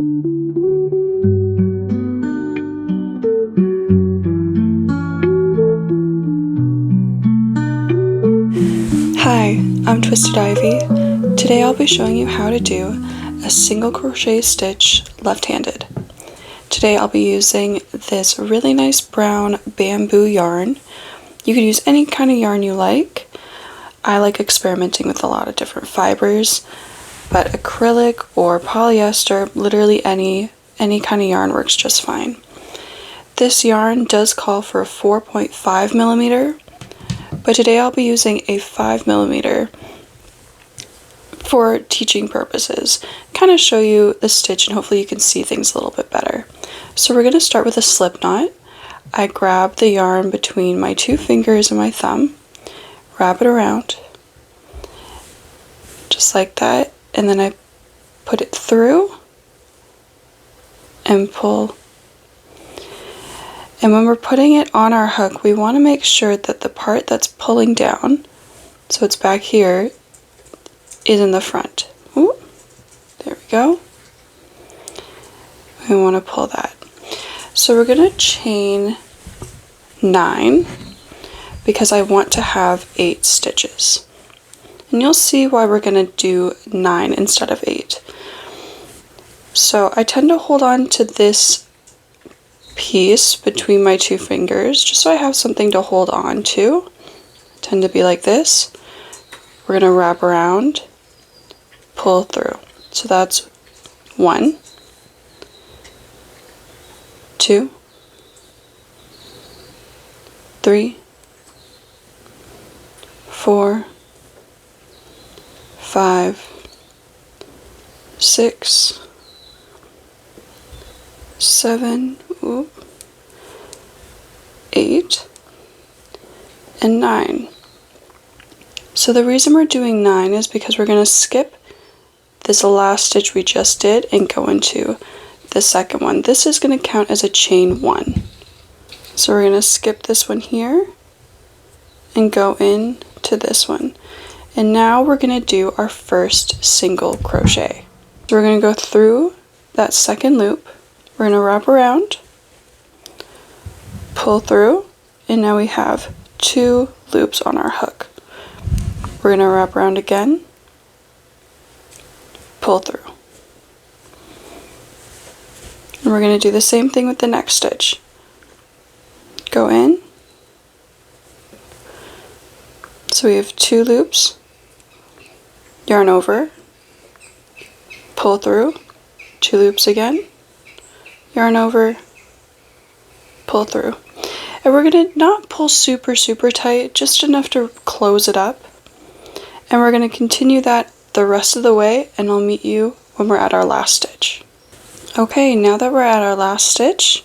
Hi, I'm Twisted Ivy. Today I'll be showing you how to do a single crochet stitch left-handed. Today I'll be using this really nice brown bamboo yarn. You can use any kind of yarn you like. I like experimenting with a lot of different fibers, but acrylic or polyester, literally any kind of yarn works just fine. This yarn does call for a 4.5 millimeter, but today I'll be using a 5 millimeter for teaching purposes. Kind of show you the stitch and hopefully you can see things a little bit better. So we're going to start with a slip knot. I grab the yarn between my two fingers and my thumb, wrap it around, just like that, and then I put it through and pull. And when we're putting it on our hook, we want to make sure that the part that's pulling down, so it's back here, is in the front. Ooh, there we go. We want to pull that. So we're going to chain 9 because I want to have 8 stitches. And you'll see why we're going to do 9 instead of 8. So I tend to hold on to this piece between my two fingers just so I have something to hold on to. I tend to be like this. We're going to wrap around, pull through. So that's 1, 2, 3, 4, 5, 6, 7, 8, and 9. So the reason we're doing 9 is because we're going to skip this last stitch we just did and go into the second one. This is going to count as a chain 1. So we're going to skip this one here and go in to this one. And now we're going to do our first single crochet. So we're going to go through that second loop. We're going to wrap around, pull through, and now we have 2 loops on our hook. We're going to wrap around again, pull through. And we're going to do the same thing with the next stitch. Go in. So we have 2 loops, yarn over, pull through, 2 loops again, yarn over, pull through. And we're going to not pull super tight, just enough to close it up. And we're going to continue that the rest of the way, and I'll meet you when we're at our last stitch. Okay, now that we're at our last stitch,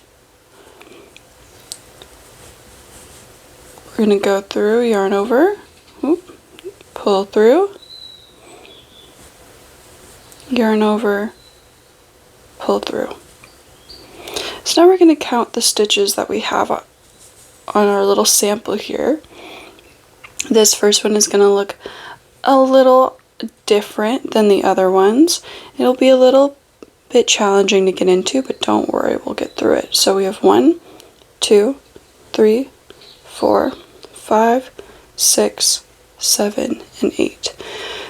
we're going to go through, yarn over, pull through, yarn over, pull through. So now we're going to count the stitches that we have on our little sample here. This first one is going to look a little different than the other ones. It'll be a little bit challenging to get into, but don't worry, we'll get through it. So we have 1, 2, 3, 4, 5, 6, 7, and 8.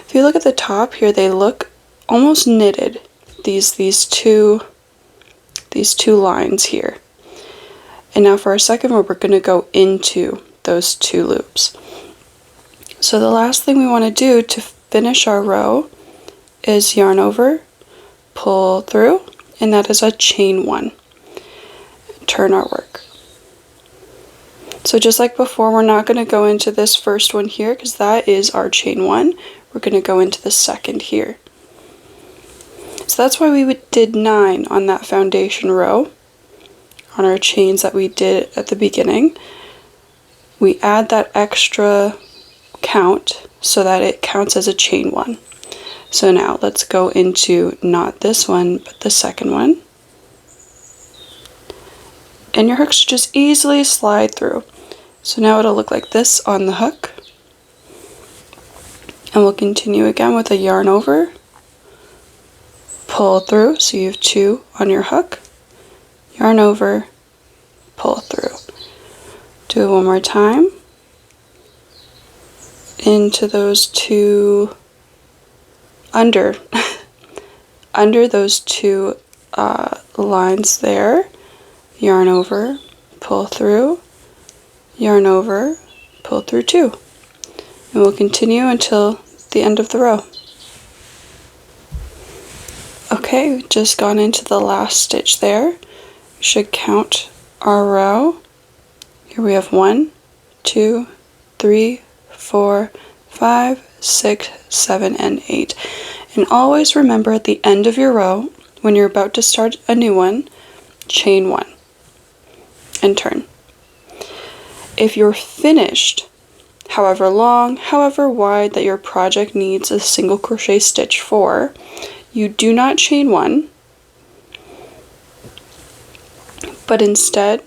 If you look at the top here, they look almost knitted, these two lines here. And now for our second one, we're going to go into those 2 loops. So the last thing we want to do to finish our row is yarn over, pull through, and that is a chain 1. Turn our work. So just like before, we're not going to go into this first one here because that is our chain 1. We're going to go into the second here. So that's why we did 9 on that foundation row, on our chains that we did at the beginning. We add that extra count so that it counts as a chain 1. So now let's go into not this one, but the second one. And your hook should just easily slide through. So now it'll look like this on the hook. And we'll continue again with a yarn over, pull through, so you have 2 on your hook, yarn over, pull through. Do it one more time. Into those 2, under those 2 lines there, yarn over, pull through, yarn over, pull through 2. And we'll continue until the end of the row. Okay, we've just gone into the last stitch there. We should count our row. Here we have 1, 2, 3, 4, 5, 6, 7, and 8. And always remember at the end of your row, when you're about to start a new one, chain 1 and turn. If you're finished, however long, however wide that your project needs a single crochet stitch for, you do not chain 1, but instead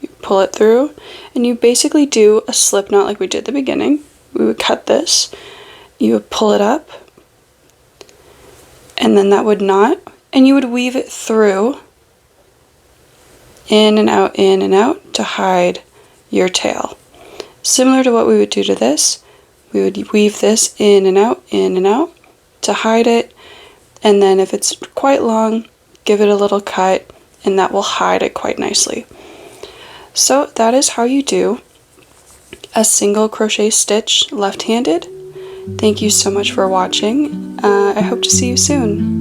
you pull it through and you basically do a slip knot like we did at the beginning. We would cut this, you would pull it up, and then that would knot, and you would weave it through, in and out to hide your tail. Similar to what we would do to this, we would weave this in and out to hide it, and then if it's quite long, give it a little cut, and that will hide it quite nicely. So that is how you do a single crochet stitch left-handed. Thank you so much for watching. I hope to see you soon.